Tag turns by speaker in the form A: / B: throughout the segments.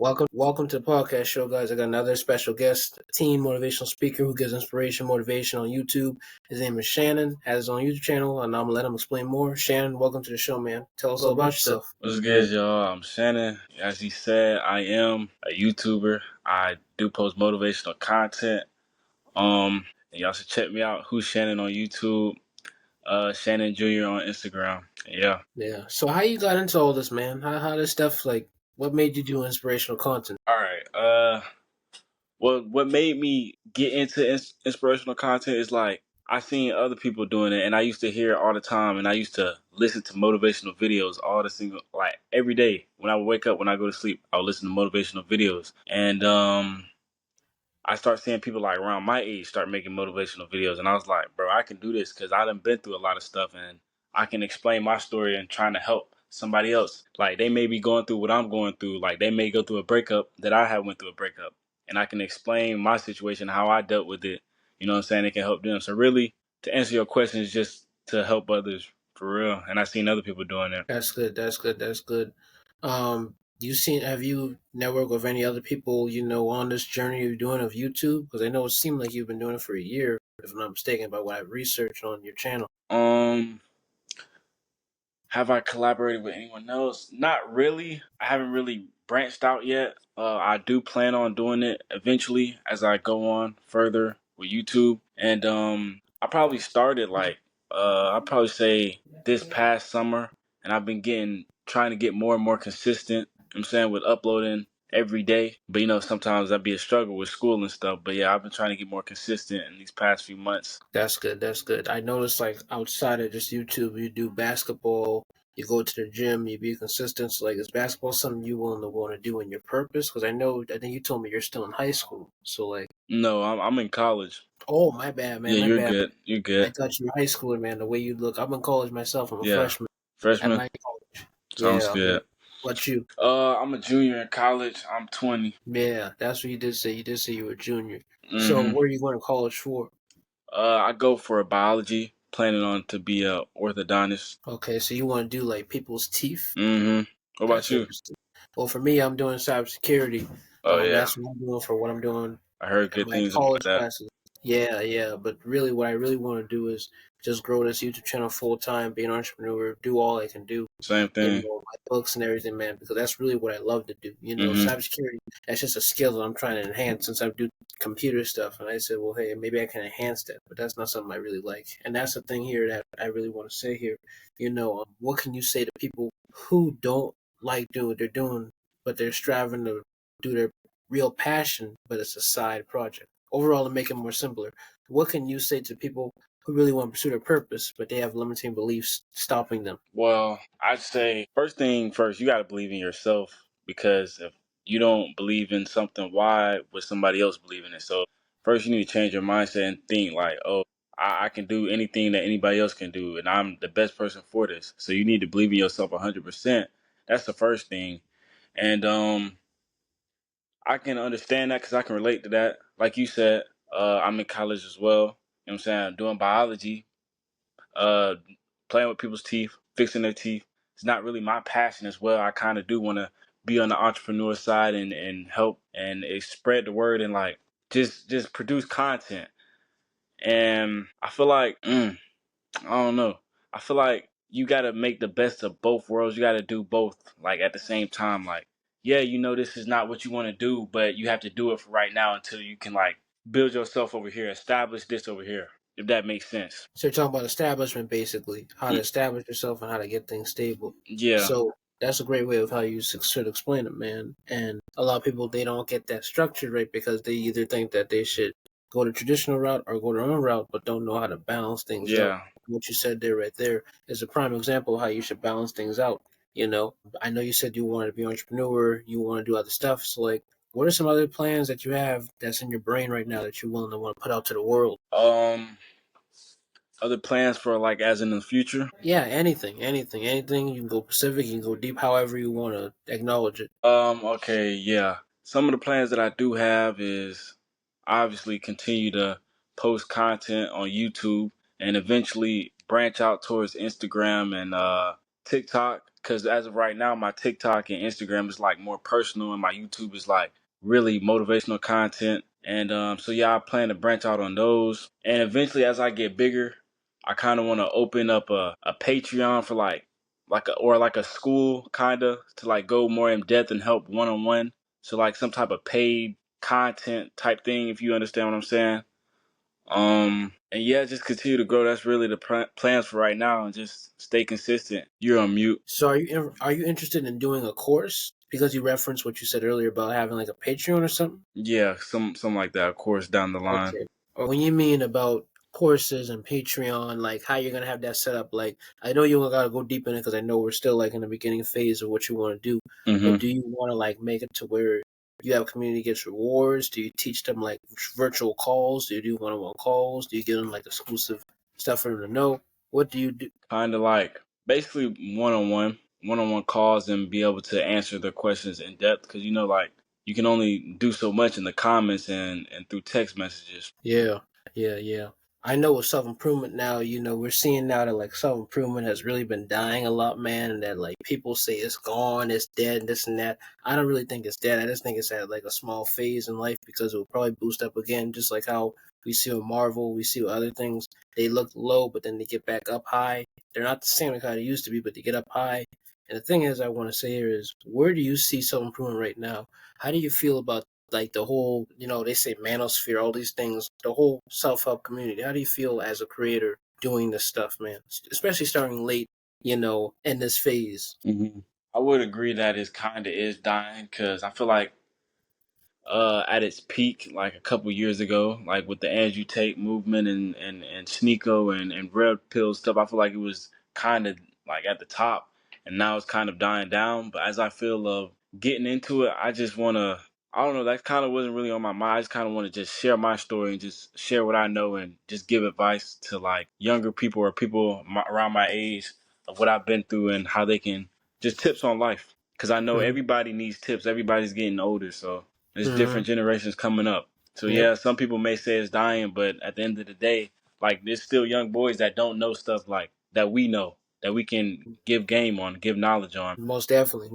A: Welcome to the podcast show, guys. I got another special guest, teen motivational speaker who gives inspiration, motivation on YouTube. His name is Shannon, has his own YouTube channel, and I'm gonna let him explain more. Shannon, welcome to the show, man. Tell us all about yourself.
B: What's good, y'all? I'm Shannon. As he said, I am a YouTuber. I do post motivational content. And y'all should check me out. Who's Shannon on YouTube? Shannon Jr. on Instagram. Yeah.
A: Yeah. So how you got into all this, man? How this stuff like? What made you do inspirational content?
B: All right. Well, what made me get into inspirational content is like I seen other people doing it, and I used to hear it all the time, and I used to listen to motivational videos all the single like every day when I would wake up, when I go to sleep, I would listen to motivational videos, and I start seeing people like around my age start making motivational videos, and I was like, bro, I can do this because I done been through a lot of stuff, and I can explain my story and trying to help somebody else. Like they may be going through what I'm going through. Like they may go through a breakup that I have went through a breakup, and I can explain my situation, how I dealt with it. You know what I'm saying? It can help them. So really, to answer your question is just to help others for real. And I've seen other people doing it.
A: That's good. That's good. That's good. Have you networked with any other people on this journey you're doing of YouTube? Because I know it seemed like you've been doing it for a year, if I'm not mistaken, by what I've researched on your channel.
B: Um, Have I collaborated with anyone else? Not really. I haven't really branched out yet. I do plan on doing it eventually as I go on further with YouTube. And I probably started like I'd probably say this past summer, and I've been getting trying to get more and more consistent. I'm saying with uploading every day, but sometimes that'd be a struggle with school and stuff. But yeah, I've been trying to get more consistent in these past few months.
A: That's good. That's good. I noticed, like, outside of just YouTube, you do basketball, you go to the gym, you be consistent. So, like, is basketball something you willing to want to do in your purpose? Because I think you told me you're still in high school. So, like,
B: No, I'm in college.
A: oh, my bad, man.
B: Yeah,
A: My
B: you're
A: bad.
B: good. You're
A: I
B: good.
A: thought you were a high schooler, man. The way you look. I'm in college myself. I'm a
B: Yeah.
A: freshman at
B: Freshman?
A: my college.
B: Sounds
A: Yeah.
B: good.
A: What you?
B: I'm a junior in college. I'm 20.
A: Yeah, that's what you did say. You did say you were a junior. So,
B: Mm-hmm.
A: where are you going to college for?
B: I go for a biology, planning on to be a orthodontist.
A: Okay, so you want to do like people's teeth?
B: Mm-hmm. What about
A: That's
B: you?
A: interesting. Well, for me, I'm doing cybersecurity.
B: Oh yeah,
A: That's what I'm doing for what I'm doing
B: I heard
A: in
B: good
A: my
B: things about
A: college
B: that.
A: classes. Yeah, yeah. But really, what I really want to do is just grow this YouTube channel full time, be an entrepreneur, do all I can do,
B: Same thing.
A: my books and everything, man, because that's really what I love to do.
B: Mm-hmm.
A: Cybersecurity, that's just a skill that I'm trying to enhance since I do computer stuff. And I said, well, hey, maybe I can enhance that, but that's not something I really like. And that's the thing here that I really want to say here. What can you say to people who don't like doing what they're doing, but they're striving to do their real passion, but it's a side project? Overall, to make it more simpler, what can you say to people who really want to pursue their purpose, but they have limiting beliefs stopping them?
B: Well, I'd say first thing first, you got to believe in yourself, because if you don't believe in something, why would somebody else believe in it? So first, you need to change your mindset and think like, oh, I can do anything that anybody else can do, and I'm the best person for this. So you need to believe in yourself 100%. That's the first thing. And I can understand that because I can relate to that. Like you said, I'm in college as well. You know what I'm saying? I'm doing biology, uh, playing with people's teeth, fixing their teeth. It's not really my passion as well. I kind of do want to be on the entrepreneur side and help and spread the word and like just produce content. And I feel like I don't know. I feel like you gotta make the best of both worlds. You gotta do both like at the same time. Like, yeah, this is not what you want to do, but you have to do it for right now until you can like build yourself over here, establish this over here. If that makes sense.
A: So you're talking about establishment, basically, how to
B: Y-
A: establish yourself and how to get things stable.
B: Yeah,
A: So that's a great way of how you should explain it, man. And a lot of people, they don't get that structured right because they either think that they should go the traditional route or go their own route, but don't know how to balance things out.
B: yeah.
A: What you said there, right there, is a prime example of how you should balance things out. I know you said you wanted to be an entrepreneur, you want to do other stuff. So, like, what are some other plans that you have that's in your brain right now that you're willing to want to put out to the world?
B: Um, Other plans for like as in the future.
A: Yeah, anything. You can go Pacific, you can go deep, however you want to acknowledge it.
B: Okay, yeah. Some of the plans that I do have is obviously continue to post content on YouTube and eventually branch out towards Instagram and TikTok. because as of right now, my TikTok and Instagram is like more personal, and my YouTube is like really motivational content. And so yeah, I plan to branch out on those. And eventually, as I get bigger, I kind of want to open up a Patreon for like a school kind of to like go more in depth and help one on one. So like some type of paid content type thing, if you understand what I'm saying. And yeah, just continue to grow. That's really the plans for right now, and just stay consistent. You're on mute.
A: So are you interested in doing a course? Because you referenced what you said earlier about having like a Patreon or something.
B: Yeah, something like that. Of course, down the line.
A: Okay. Or when you mean about courses and Patreon, like how you're gonna have that set up, like I know you don't gotta go deep in it because I know we're still like in the beginning phase of what you want to do. But
B: Hmm.
A: do you want to like make it to where you have community gets rewards? Do you teach them like virtual calls? Do you do one-on-one calls? Do you give them like exclusive stuff for them to know? What do you do?
B: Kind of like basically one on one calls, and be able to answer their questions in depth. Because like you can only do so much in the comments and through text messages.
A: Yeah, yeah. I know with self improvement now, we're seeing now that like self improvement has really been dying a lot, man, and that like people say it's gone, it's dead, this and that. I don't really think it's dead. I just think it's at like a small phase in life because it will probably boost up again, just like how we see with Marvel, we see with other things. They look low, but then they get back up high. They're not the same like how they used to be, but they get up high. And the thing is, I want to say here is, where do you see self improvement right now? How do you feel about like the whole, they say manosphere, all these things, the whole self help community? How do you feel as a creator doing this stuff, man? Especially starting late, in this phase.
B: Hmm. I would agree that it kind of is dying, because I feel like at its peak, like a couple years ago, like with the Andrew Tate movement and Sneeko and Red Pill stuff, I feel like it was kind of like at the top, and now it's kind of dying down. But as I feel of getting into it, I just want to. I don't know. That kind of wasn't really on my mind. I just kind of want to just share my story and just share what I know and just give advice to like younger people or people around my age of what I've been through and how they can just tips on life. Because I know
A: Mm-hmm.
B: everybody needs tips. Everybody's getting older, so there's
A: Mm-hmm.
B: different generations coming up. So
A: Yep.
B: yeah, some people may say it's dying, but at the end of the day, like there's still young boys that don't know stuff like that we know, that we can give game on, give knowledge on.
A: Most definitely,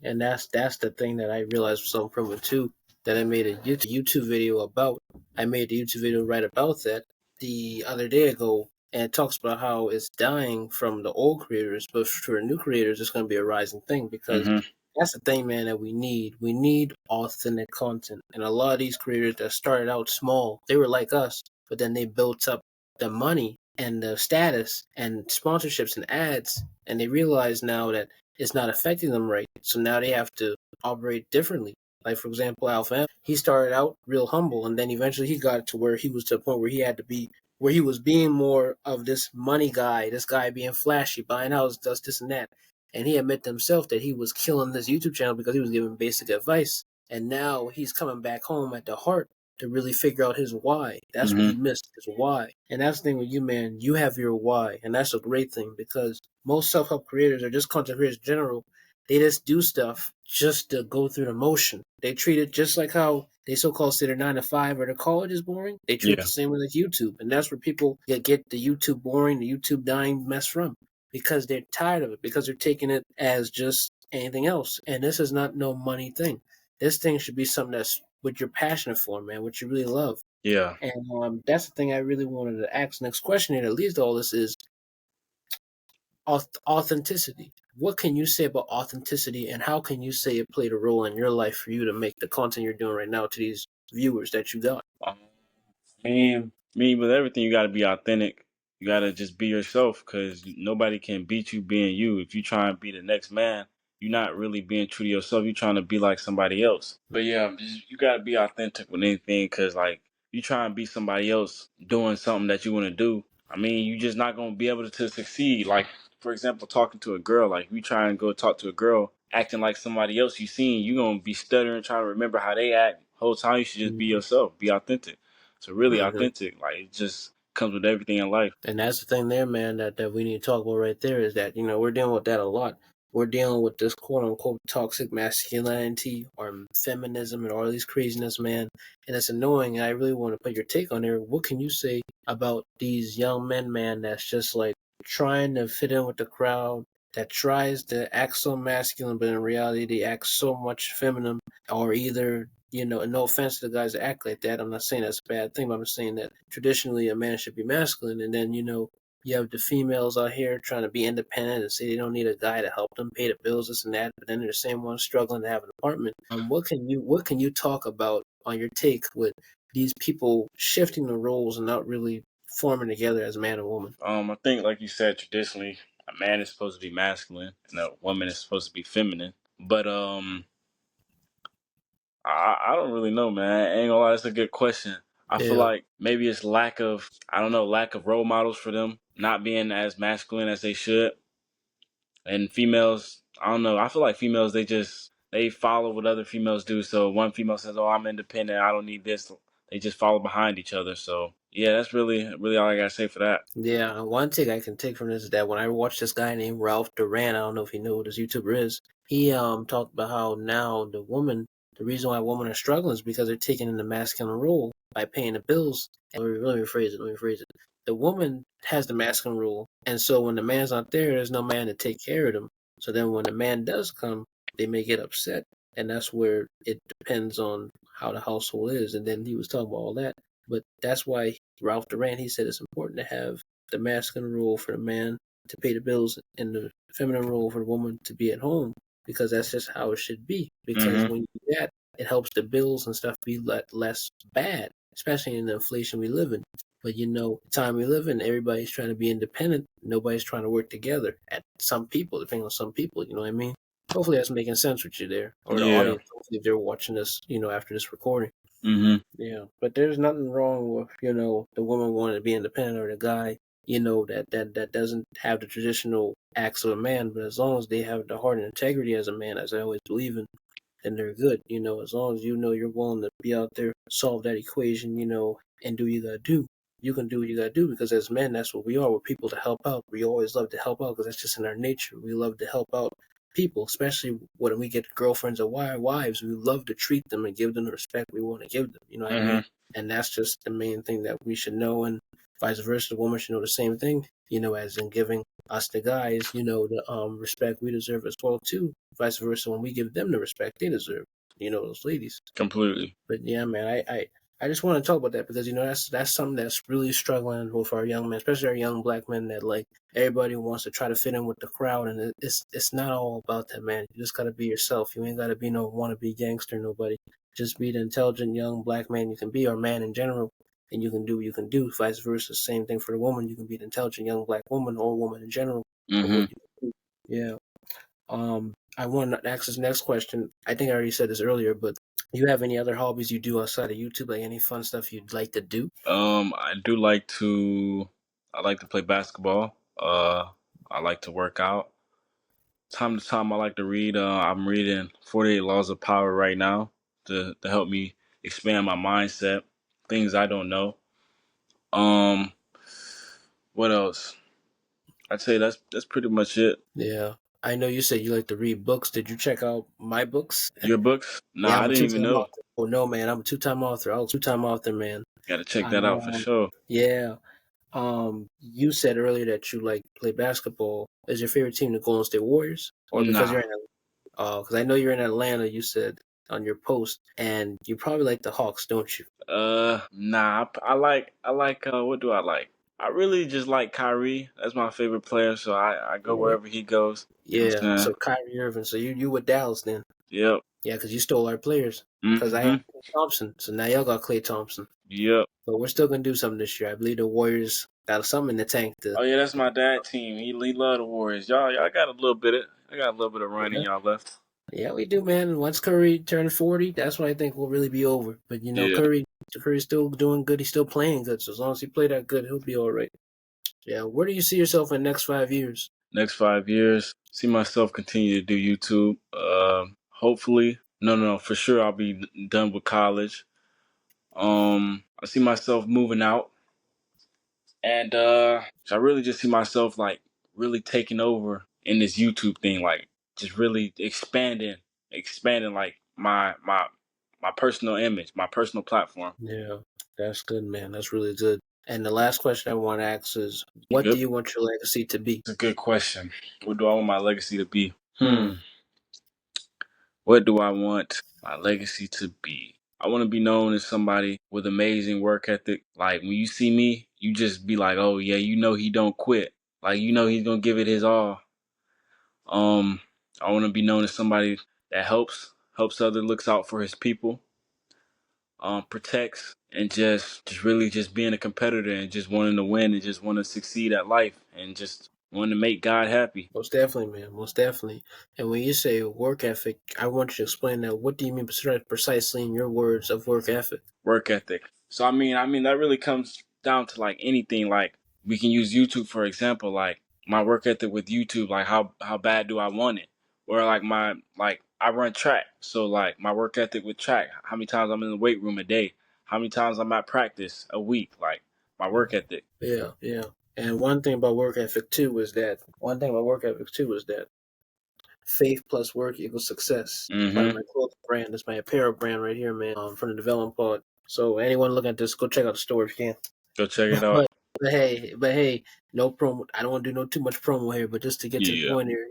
A: and that's the thing that I realized with self improvement too. That I made a YouTube video about. I made a YouTube video right about that the other day ago, and it talks about how it's dying from the old creators, but for new creators, it's going to be a rising thing because
B: Hmm.
A: that's the thing, man. That we need. We need authentic content, and a lot of these creators that started out small, they were like us, but then they built up the money and the status and sponsorships and ads, and they realize now that it's not affecting them right. So now they have to operate differently. Like for example, Alpha M, he started out real humble, and then eventually he got to where he was to a point where he had to be, where he was being more of this money guy, this guy being flashy, buying houses, does this and that. And he admitted to himself that he was killing this YouTube channel because he was giving basic advice. And now he's coming back home at the heart to really figure out his why. That's what
B: Hmm.
A: he missed, his why. And that's the thing with you, man. You have your why. And that's a great thing because most self help creators or just content creators in general, they just do stuff just to go through the motion. They treat it just like how they so called say their 9 to 5 or their college is boring. They treat it
B: Yeah.
A: the same way like YouTube. And that's where people get the YouTube boring, the YouTube dying mess from because they're tired of it, because they're taking it as just anything else. And this is not no money thing. This thing should be something that's what you're passionate for, man, what you really love.
B: Yeah.
A: And that's the thing I really wanted to ask. Next question here that leads to all this is authenticity. What can you say about authenticity, and how can you say it played a role in your life for you to make the content you're doing right now to these viewers that you got?
B: Um, me with everything, you got to be authentic. You got to just be yourself, because nobody can beat you being you. If you try and be the next man, you're not really being true to yourself. You're trying to be like somebody else. But yeah, you got to be authentic with anything, because like you try and be somebody else doing something that you want to do. I mean, you just not going to be able to succeed. Like, for example, talking to a girl, like you try and go talk to a girl acting like somebody else you seen, you're going to be stuttering, trying to remember how they act. Whole time you should just be
A: Mm-hmm.
B: yourself, be authentic. So really
A: Mm-hmm.
B: authentic, like it just comes with everything in life.
A: And that's the thing there, man, that we need to talk about right there is that, we're dealing with that a lot. We're dealing with this quote unquote toxic masculinity or feminism and all these craziness, man. And it's annoying. And I really want to put your take on there. What can you say about these young men, man, that's just like trying to fit in with the crowd? that tries to act so masculine, but in reality they act so much feminine, or either, and no offense to the guys that act like that. I'm not saying that's a bad thing, but I'm saying that traditionally a man should be masculine, and then you have the females out here trying to be independent and say they don't need a guy to help them pay the bills, this and that, but then they're the same ones struggling to have an apartment. What can you talk about on your take with these people shifting the roles and not really forming together as man and woman?
B: I think, like you said, traditionally, a man is supposed to be masculine and a woman is supposed to be feminine. But I don't really know, man. I ain't gonna lie, that's a good question. I feel
A: Yeah,
B: like maybe it's lack of, I don't know, lack of role models for them, not being as masculine as they should. And females, I don't know. I feel like females, they follow what other females do. So one female says, "Oh, I'm independent. I don't need this." They just follow behind each other. So yeah, that's really all I gotta say for that.
A: yeah. One thing I can take from this is that when I watched this guy named Ralph Duran, I don't know if you know who this YouTuber is. He talked about how now the reason why women are struggling is because they're taking in the masculine role by paying the bills. And let me rephrase it. Let me rephrase it. The woman has the masculine role, and so when the man's not there, there's no man to take care of them. So then when the man does come, they may get upset, and that's where it depends on how the household is. And then he was talking about all that, but that's why Ralph Duran, he said it's important to have the masculine role for the man to pay the bills and the feminine role for the woman to be at home, because that's just how it should be. Because
B: Hmm.
A: when you do that, it helps the bills and stuff be less bad, especially in the inflation we live in. But the time we live in, everybody's trying to be independent. Nobody's trying to work together. At some people, depending on some people, you know what I mean? Hopefully that's making sense with you there, or the
B: Yeah.
A: audience. Hopefully if they're watching this, after this recording.
B: Hmm.
A: Yeah, but there's nothing wrong with the woman wanting to be independent, or the guy that doesn't have the traditional acts of a man. But as long as they have the heart and integrity as a man, as I always believe in, then they're good. As long as you're willing to be out there, solve that equation, and do what you gotta do. You can do what you gotta do, because as men, that's what we are. We're people to help out. We always love to help out because that's just in our nature. We love to help out people, especially when we get girlfriends or wives. We love to treat them and give them the respect we want to give them. You know what I mean?
B: Hmm.
A: And that's just the main thing that we should know. And vice versa, the woman should know the same thing. As in giving us the guys, the respect we deserve as well too. Vice versa, when we give them the respect they deserve. Those ladies.
B: Completely.
A: But yeah, man, I just want to talk about that because that's something that's really struggling with our young men, especially our young black men. That like everybody wants to try to fit in with the crowd, and it's not all about that, man. You just gotta be yourself. You ain't gotta be no wannabe gangster, nobody. Just be the intelligent young black man you can be, or man in general, and you can do what you can do. Vice versa, same thing for the woman. You can be the intelligent young black woman or woman in general of
B: Hmm.
A: what you can do. Yeah. I want to ask this next question. I think I already said this earlier, but do you have any other hobbies you do outside of YouTube? Like any fun stuff you'd like to do?
B: I do like to. I like to play basketball. I like to work out. Time to time, I like to read. I'm reading 48 Laws of Power right now to help me expand my mindset, things I don't know. Um, what else? I'd say that's pretty much it.
A: Yeah. I know you said you like to read books. Did you check out my books?
B: Your books?
A: Yeah,
B: Nah, I
A: I'm a
B: didn't even
A: two-time
B: know.
A: author. Oh no, man, I'm a two-time author. I was a two-time author, man.
B: Got to check
A: I
B: that out for sure.
A: yeah. You said earlier that you like play basketball. Is your favorite team the Golden State Warriors, or because
B: Nah,
A: you're in because I know you're in Atlanta, you said on your post, and you probably like the Hawks, don't you?
B: nah. I like. What do I like? I really just like Kyrie. That's my favorite player, so I go
A: Yeah.
B: wherever he goes. You know what
A: Yeah.
B: I'm saying?
A: So Kyrie Irving. So you with Dallas then?
B: Yep.
A: Yeah, because you stole our players. Because I had
B: Mm-hmm.
A: Klay Thompson, so now y'all got Klay Thompson.
B: Yep.
A: But we're still gonna do something this year. I believe the Warriors got something in the tank to.
B: Oh yeah, that's my dad team. He love the Warriors. Y'all got a little bit of I got a little bit of run in
A: Yeah,
B: y'all left.
A: yeah, we do, man. Once Curry turns 40, that's when I think we'll really be over. But
B: Yeah.
A: Curry's still doing good. He's still playing good. So as long as he play that good, he'll be all right. Yeah. Where do you see yourself in the next 5 years?
B: Next 5 years, see myself continue to do YouTube. Hopefully, no, for sure I'll be done with college. I see myself moving out, and I really just see myself like really taking over in this YouTube thing, like just really expanding like my personal image, my personal platform.
A: Yeah, that's good, man. That's really good. And the last question I want to ask is,
B: You
A: what
B: good?
A: do you want your legacy to be?
B: It's a good question. What do I want my legacy to be? What do I want my legacy to be? I want to be known as somebody with amazing work ethic. Like when you see me, you just be like, "Oh yeah, you know he don't quit. Like you know he's gonna give it his all." Um, I want to be known as somebody that helps others, looks out for his people, protects, and just really just being a competitor and just wanting to win and just want to succeed at life and just wanting to make God happy.
A: Most definitely, man. Most definitely. And when you say work ethic, I want you to explain that. What do you mean precisely in your words of work ethic?
B: Work ethic. So I mean that really comes down to like anything. Like we can use YouTube for example. Like my work ethic with YouTube. Like how bad do I want it? Or like I run track. So like my work ethic with track. How many times I'm in the weight room a day? How many times I'm at practice a week? Like my work ethic.
A: Yeah, yeah. And one thing about work ethic too is that faith plus work equals success. Part of
B: Mm-hmm.
A: my clothing brand. That's my apparel brand right here, man. From the development pod. So anyone looking at this, go check out the store if you can.
B: Go check it out.
A: But but hey, no promo. I don't want to do no too much promo here, but just to get to the
B: Yeah.
A: point here,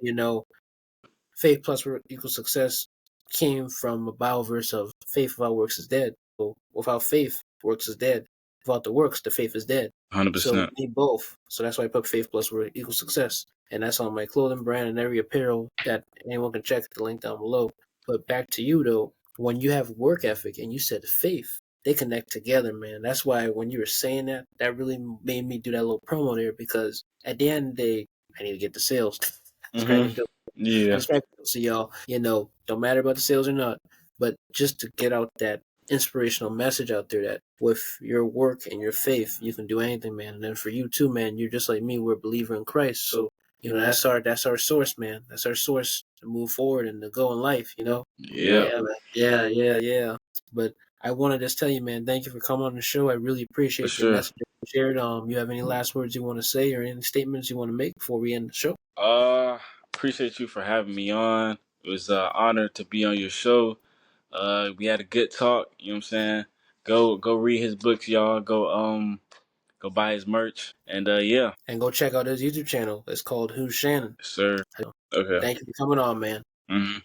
A: faith plus work equals success came from a Bible verse of faith without works is dead. So without faith, works is dead. Without the works, the faith is dead. So we
B: 100%.
A: need both. So that's why I put faith plus work equals success. And that's on my clothing brand and every apparel that anyone can check the link down below. But back to you though, when you have work ethic and you said faith, they connect together, man. That's why when you were saying that, that really made me do that little promo there because at the end of the day, I need to get the sales. It's
B: Mm-hmm.
A: cracking jokes. I
B: Yeah.
A: just try to see y'all, don't matter about the sales or not, but just to get out that inspirational message out there that with your work and your faith, you can do anything, man. And then for you too, man, you're just like me, we're a believer in Christ. So, that's our source, man. That's our source to move forward and to go in life.
B: Yeah.
A: Yeah, man. Yeah. But I want to just tell you, man, thank you for coming on the show. I really
B: For
A: appreciate your
B: sure.
A: message you shared. You have any last words you want to say or any statements you want to make before we end the show?
B: Appreciate you for having me on. It was an honor to be on your show. We had a good talk. You know what I'm saying? Go read his books, y'all. Go buy his merch. And yeah,
A: And go check out his YouTube channel. It's called Who's Shannon.
B: yes, sir. Okay.
A: Thank you for coming on, man.
B: Mm-hmm.